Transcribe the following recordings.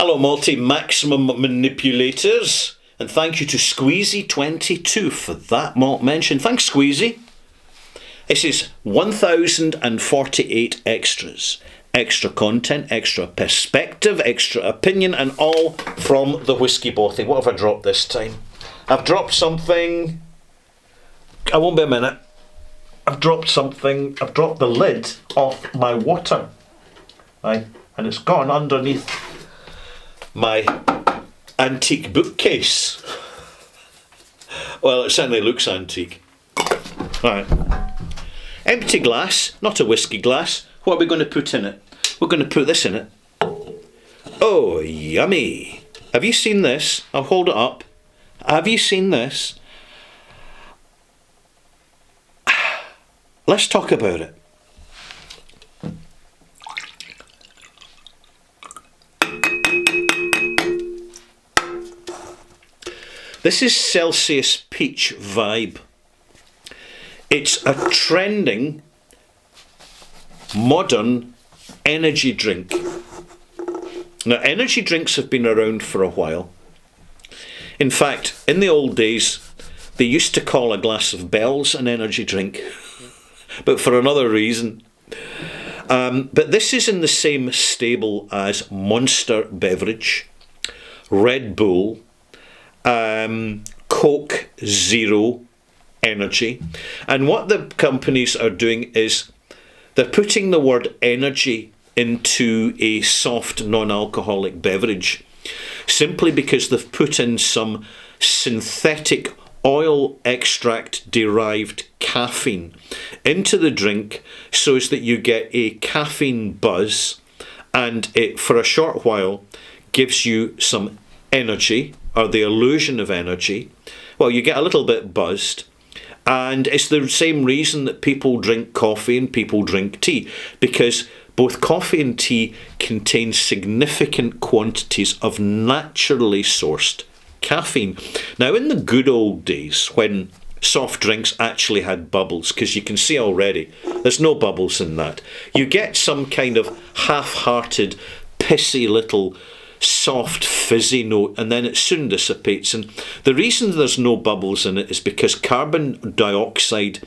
Hello, multi-maximum manipulators, and thank you to Squeezy22 for that malt mention. Thanks, Squeezy. This is 1048 extras. Extra content, extra perspective, extra opinion, and all from the Whiskey Bothy. What have I dropped this time? I've dropped something. I won't be a minute. I've dropped something. I've dropped the lid off my water. Aye, and it's gone underneath my antique bookcase. Well, it certainly looks antique. Alright. Empty glass, not a whiskey glass. What are we going to put in it? We're going to put this in it. Oh, yummy. Have you seen this? I'll hold it up. Have you seen this? Let's talk about it. This is Celsius Peach Vibe. It's a trending, modern energy drink. Now, energy drinks have been around for a while. In fact, in the old days, they used to call a glass of Bell's an energy drink, but for another reason. But this is in the same stable as Monster Beverage, Red Bull, Coke Zero Energy, and what the companies are doing is they're putting the word energy into a soft non-alcoholic beverage simply because they've put in some synthetic oil extract derived caffeine into the drink so as that you get a caffeine buzz, and it for a short while gives you some energy, or the illusion of energy. Well, you get a little bit buzzed, and it's the same reason that people drink coffee and people drink tea, because both coffee and tea contain significant quantities of naturally sourced caffeine. Now, in the good old days, when soft drinks actually had bubbles, because you can see already there's no bubbles in that, you get some kind of half-hearted, pissy little soft fizzy note, and then it soon dissipates. And the reason there's no bubbles in it is because carbon dioxide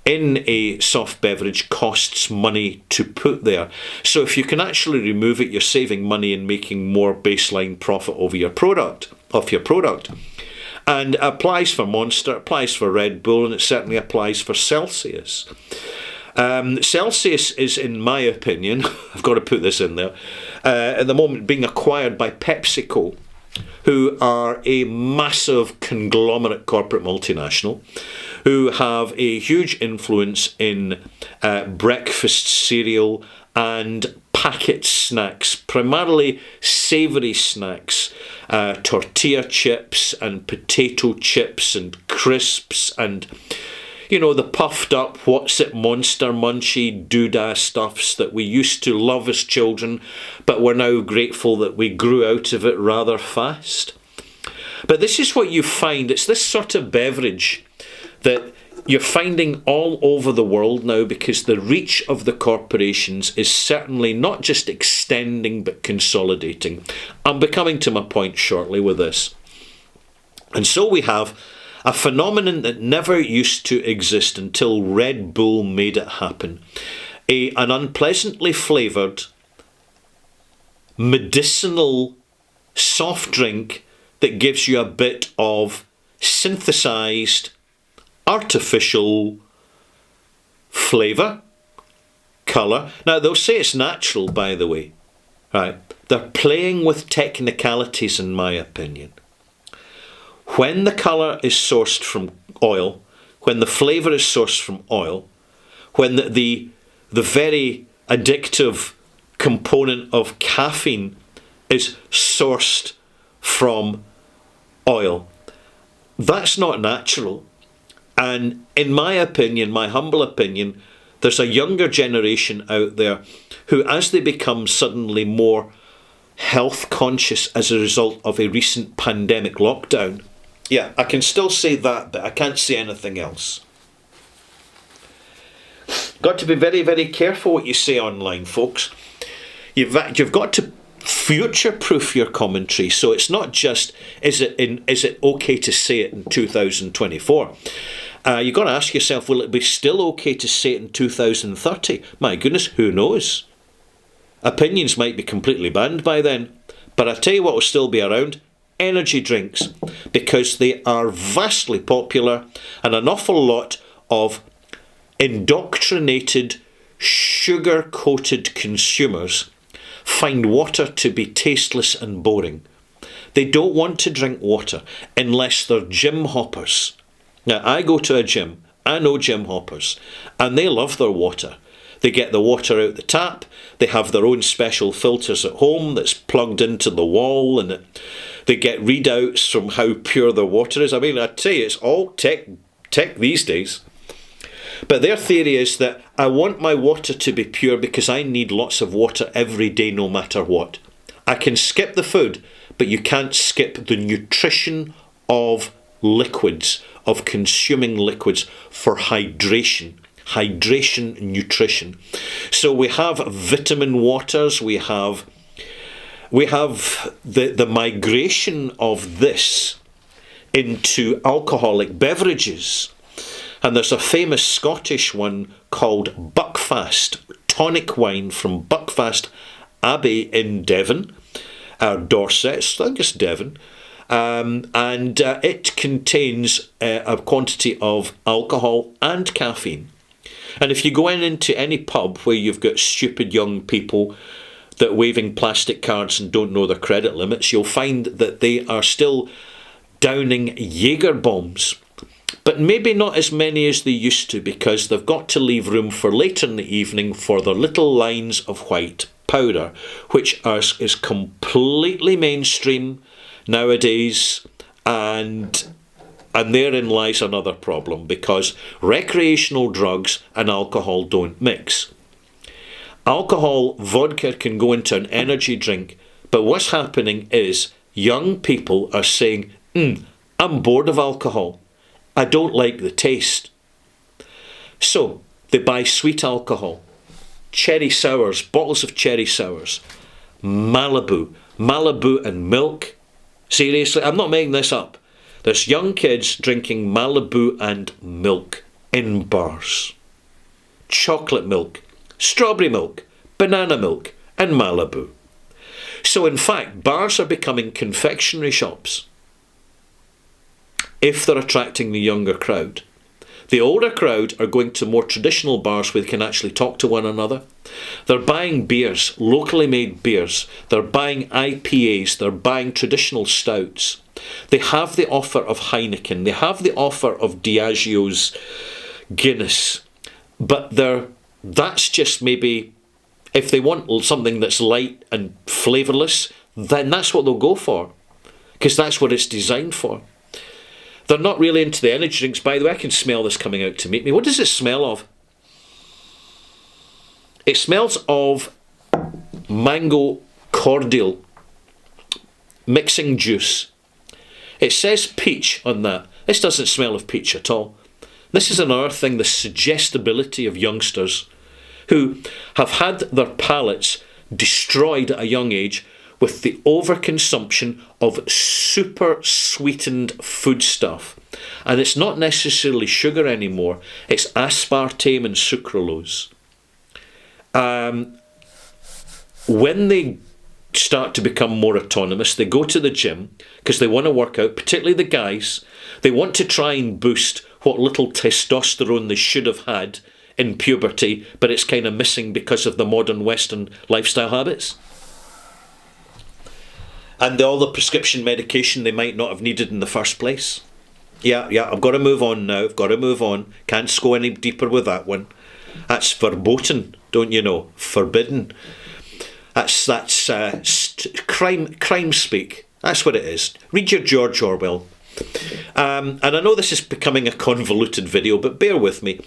in a soft beverage costs money to put there. So if you can actually remove it, you're saving money and making more baseline profit over your product, And it applies for Monster, it applies for Red Bull, and it certainly applies for Celsius. Celsius is, in my opinion, I've got to put this in there, at the moment being acquired by PepsiCo, who are a massive conglomerate corporate multinational, who have a huge influence in breakfast cereal and packet snacks, primarily savoury snacks, tortilla chips and potato chips and crisps and, you know, the puffed up what's it Monster Munchy doodah stuffs that we used to love as children, but we're now grateful that we grew out of it rather fast. But this is what you find. It's this sort of beverage that you're finding all over the world now, because the reach of the corporations is certainly not just extending but consolidating. I'm becoming to my point shortly with this. And so we have a phenomenon that never used to exist until Red Bull made it happen. An unpleasantly flavoured, medicinal soft drink that gives you a bit of synthesised, artificial flavour, colour. Now, they'll say it's natural, by the way. Right? They're playing with technicalities, in my opinion. When the colour is sourced from oil, when the flavour is sourced from oil, when the very addictive component of caffeine is sourced from oil, that's not natural. And in my opinion, my humble opinion, there's a younger generation out there who, as they become suddenly more health conscious as a result of a recent pandemic lockdown, yeah, I can still say that, but I can't say anything else. Got to be very, very careful what you say online, folks. You've got to future-proof your commentary. So it's not just, is it okay to say it in 2024? You've got to ask yourself, will it be still okay to say it in 2030? My goodness, who knows? Opinions might be completely banned by then. But I tell you what will still be around: energy drinks, because they are vastly popular, and an awful lot of indoctrinated, sugar-coated consumers find water to be tasteless and boring. They don't want to drink water unless they're gym hoppers. Now, I go to a gym, I know gym hoppers, and they love their water. They get the water out the tap, they have their own special filters at home that's plugged into the wall, and they get readouts from how pure their water is. I mean, I tell you, it's all tech these days. But their theory is that I want my water to be pure because I need lots of water every day, no matter what. I can skip the food, but you can't skip the nutrition of liquids, of consuming liquids for hydration. Hydration, nutrition. So we have vitamin waters, we have the migration of this into alcoholic beverages. And there's a famous Scottish one called Buckfast, tonic wine from Buckfast Abbey in Devon, Dorset, I think it's Devon. And it contains a quantity of alcohol and caffeine. And if you go into any pub where you've got stupid young people that waving plastic cards and don't know their credit limits, you'll find that they are still downing Jaeger bombs. But maybe not as many as they used to, because they've got to leave room for later in the evening for their little lines of white powder, which is completely mainstream nowadays, and therein lies another problem, because recreational drugs and alcohol don't mix. Alcohol, vodka can go into an energy drink, but what's happening is young people are saying, I'm bored of alcohol. I don't like the taste. So they buy sweet alcohol, cherry sours, bottles of cherry sours, Malibu and milk. Seriously, I'm not making this up. There's young kids drinking Malibu and milk in bars. Chocolate milk, strawberry milk, banana milk, and Malibu. So in fact, bars are becoming confectionery shops if they're attracting the younger crowd. The older crowd are going to more traditional bars where they can actually talk to one another. They're buying beers, locally made beers. They're buying IPAs. They're buying traditional stouts. They have the offer of Heineken. They have the offer of Diageo's Guinness. But that's just maybe, if they want something that's light and flavourless, then that's what they'll go for, because that's what it's designed for. They're not really into the energy drinks. By the way, I can smell this coming out to meet me. What does it smell of? It smells of mango cordial mixing juice. It says peach on that. This doesn't smell of peach at all. This is another thing, the suggestibility of youngsters who have had their palates destroyed at a young age with the overconsumption of super sweetened food stuff. And it's not necessarily sugar anymore, it's aspartame and sucralose. When they start to become more autonomous, they go to the gym because they want to work out, particularly the guys. They want to try and boost what little testosterone they should have had in puberty, but it's kind of missing because of the modern Western lifestyle habits. And all the prescription medication they might not have needed in the first place. Yeah, I've got to move on now. I've got to move on. Can't go any deeper with that one. That's verboten, don't you know? Forbidden. That's crime speak. That's what it is. Read your George Orwell. And I know this is becoming a convoluted video, but bear with me.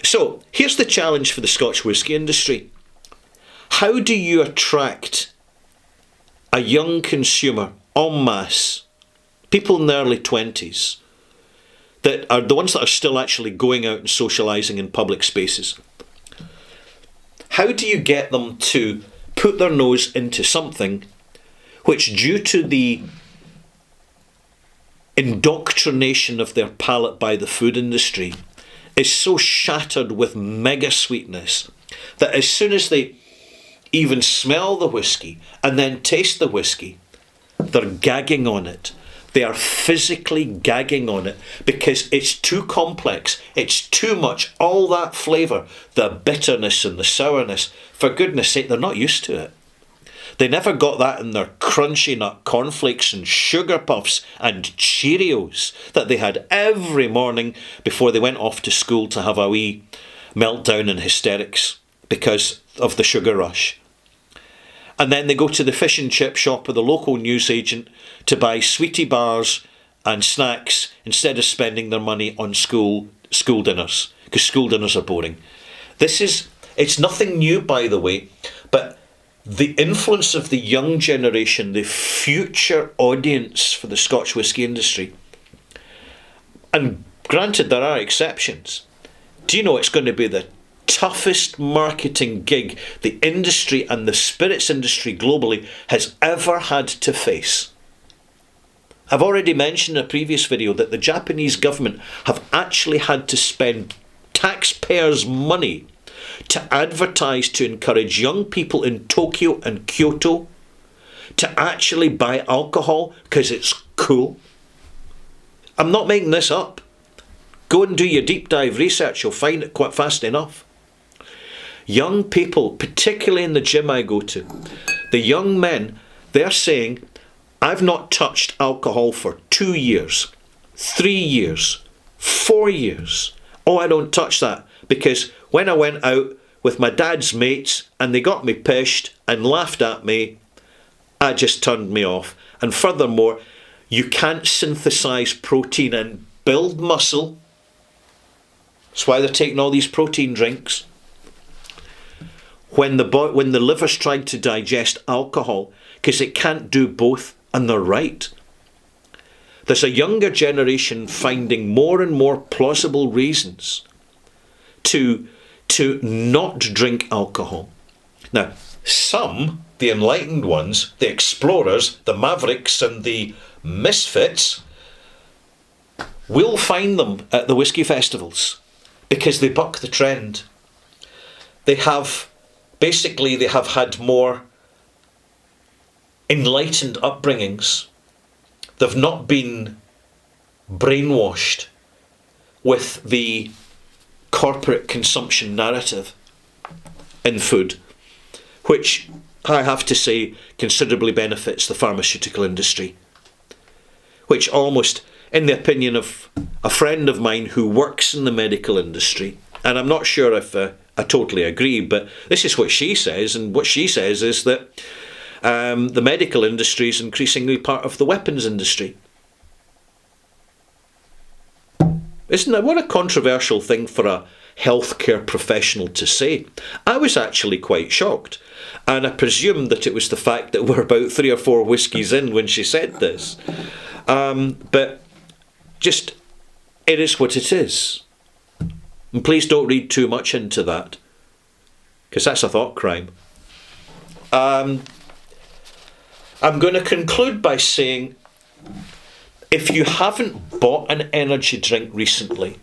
So, here's the challenge for the Scotch whisky industry. How do you attract a young consumer en masse, people in their early 20s, that are the ones that are still actually going out and socialising in public spaces? How do you get them to put their nose into something which, due to the indoctrination of their palate by the food industry, is so shattered with mega sweetness that as soon as they even smell the whiskey and then taste the whiskey, they're gagging on it. They are physically gagging on it because it's too complex. It's too much. All that flavour, the bitterness and the sourness. For goodness sake, they're not used to it. They never got that in their crunchy nut cornflakes and sugar puffs and Cheerios that they had every morning before they went off to school to have a wee meltdown and hysterics because of the sugar rush. And then they go to the fish and chip shop or the local newsagent to buy sweetie bars and snacks instead of spending their money on school dinners, because school dinners are boring. It's nothing new, by the way, but the influence of the young generation, the future audience for the Scotch whisky industry, and granted there are exceptions, do you know it's going to be the toughest marketing gig the industry and the spirits industry globally has ever had to face? I've already mentioned in a previous video that the Japanese government have actually had to spend taxpayers' money to advertise to encourage young people in Tokyo and Kyoto to actually buy alcohol because it's cool. I'm not making this up. Go and do your deep dive research, you'll find it quite fast enough. Young people, particularly in the gym I go to, the young men, they're saying, I've not touched alcohol for 2 years, 3 years, 4 years. Oh, I don't touch that because when I went out with my dad's mates and they got me pished and laughed at me, I just turned me off. And furthermore, you can't synthesize protein and build muscle. That's why they're taking all these protein drinks. When the liver's trying to digest alcohol, because it can't do both, and they're right. There's a younger generation finding more and more plausible reasons to not drink alcohol. Now, some, the enlightened ones, the explorers, the mavericks and the misfits, will find them at the whisky festivals because they buck the trend. They have had more enlightened upbringings. They've not been brainwashed with the corporate consumption narrative in food, which I have to say considerably benefits the pharmaceutical industry, which almost, in the opinion of a friend of mine who works in the medical industry, and I'm not sure if I totally agree, but this is what she says, and what she says is that the medical industry is increasingly part of the weapons industry. Isn't that what a controversial thing for a healthcare professional to say? I was actually quite shocked, and I presume that it was the fact that we're about 3 or 4 whiskies in when she said this. But just, it is what it is. And please don't read too much into that, because that's a thought crime. I'm going to conclude by saying, if you haven't bought an energy drink recently,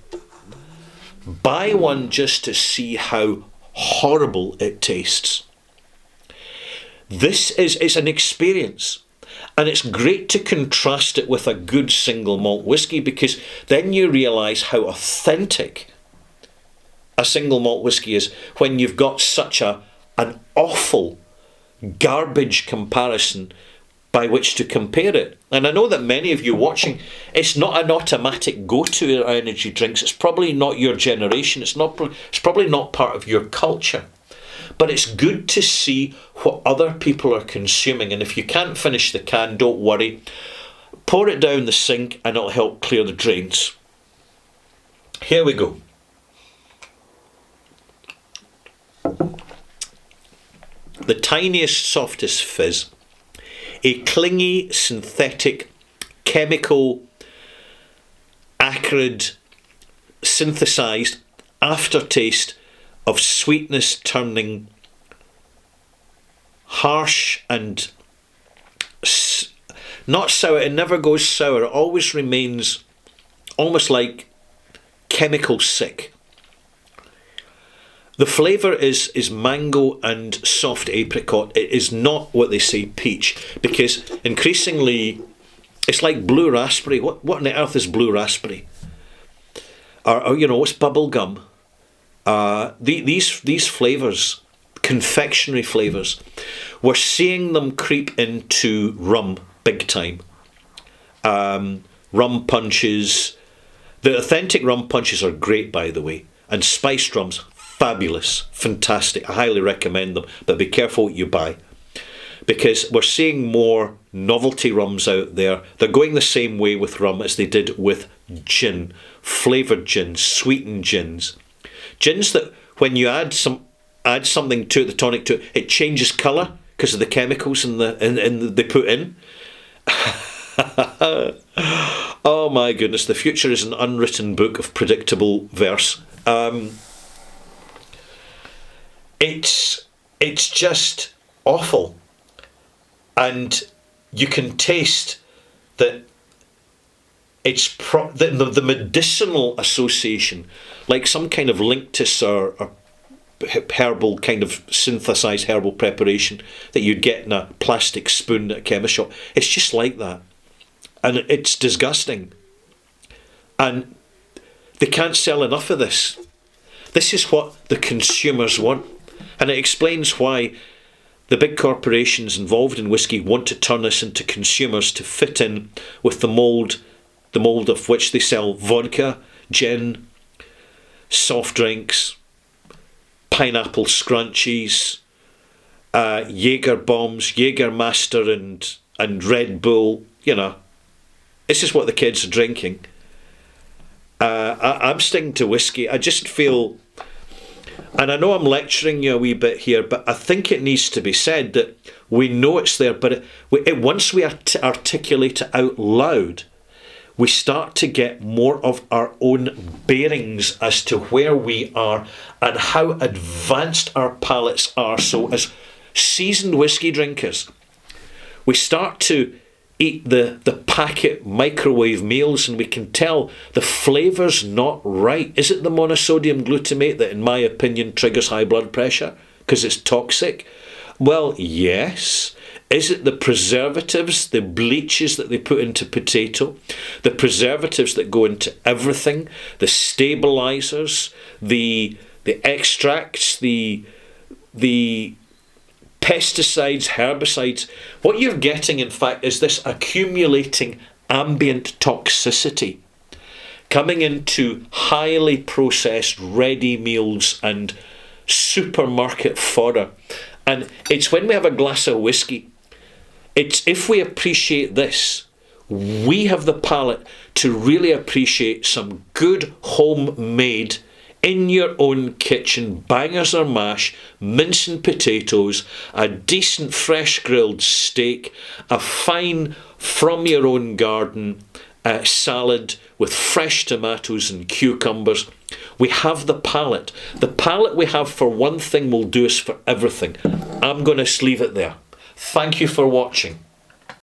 buy one just to see how horrible it tastes. This is an experience, and it's great to contrast it with a good single malt whisky, because then you realise how authentic a single malt whisky is when you've got such an awful garbage comparison by which to compare it. And I know that many of you watching, it's not an automatic go-to energy drinks. It's probably not your generation. It's probably not part of your culture. But it's good to see what other people are consuming. And if you can't finish the can, don't worry. Pour it down the sink and it'll help clear the drains. Here we go. The tiniest, softest fizz. A clingy, synthetic, chemical, acrid, synthesised aftertaste of sweetness turning harsh and Not sour, it never goes sour. It always remains almost like chemical sick. The flavour is mango and soft apricot. It is not what they say peach, because increasingly it's like blue raspberry. What on the earth is blue raspberry? Or what's bubble gum? These flavours, confectionery flavours, we're seeing them creep into rum big time. Rum punches. The authentic rum punches are great, by the way, and spiced rums, fabulous, fantastic. I highly recommend them, but be careful what you buy, because we're seeing more novelty rums out there. They're going the same way with rum as they did with gin, flavoured gins, sweetened gins. Gins that when you add something to it, the tonic to it, it changes colour because of the chemicals they put in. Oh my goodness, the future is an unwritten book of predictable verse. It's just awful. And you can taste that it's the medicinal association, like some kind of linctus or herbal kind of synthesized herbal preparation that you'd get in a plastic spoon at a chemist shop. It's just like that. And it's disgusting. And they can't sell enough of this. This is what the consumers want. And it explains why the big corporations involved in whiskey want to turn this into consumers to fit in with the mould of which they sell vodka, gin, soft drinks, pineapple scrunchies, Jaeger bombs, Jägermeister and Red Bull. This is what the kids are drinking. I'm sticking to whiskey. I just feel, and I know I'm lecturing you a wee bit here, but I think it needs to be said that we know it's there, but once we articulate it out loud, we start to get more of our own bearings as to where we are and how advanced our palates are. So as seasoned whiskey drinkers, we start to eat the packet microwave meals and we can tell the flavour's not right. Is it the monosodium glutamate that, in my opinion, triggers high blood pressure because it's toxic? Well, yes. Is it the preservatives, the bleaches that they put into potato, the preservatives that go into everything, the stabilisers, the extracts, the pesticides, herbicides? What you're getting, in fact, is this accumulating ambient toxicity coming into highly processed ready meals and supermarket fodder. And it's when we have a glass of whiskey, it's if we appreciate this, we have the palate to really appreciate some good homemade, in your own kitchen, bangers or mash, mincing potatoes, a decent fresh grilled steak, a fine from your own garden salad with fresh tomatoes and cucumbers. We have the palate. The palate we have for one thing will do us for everything. I'm going to leave it there. Thank you for watching.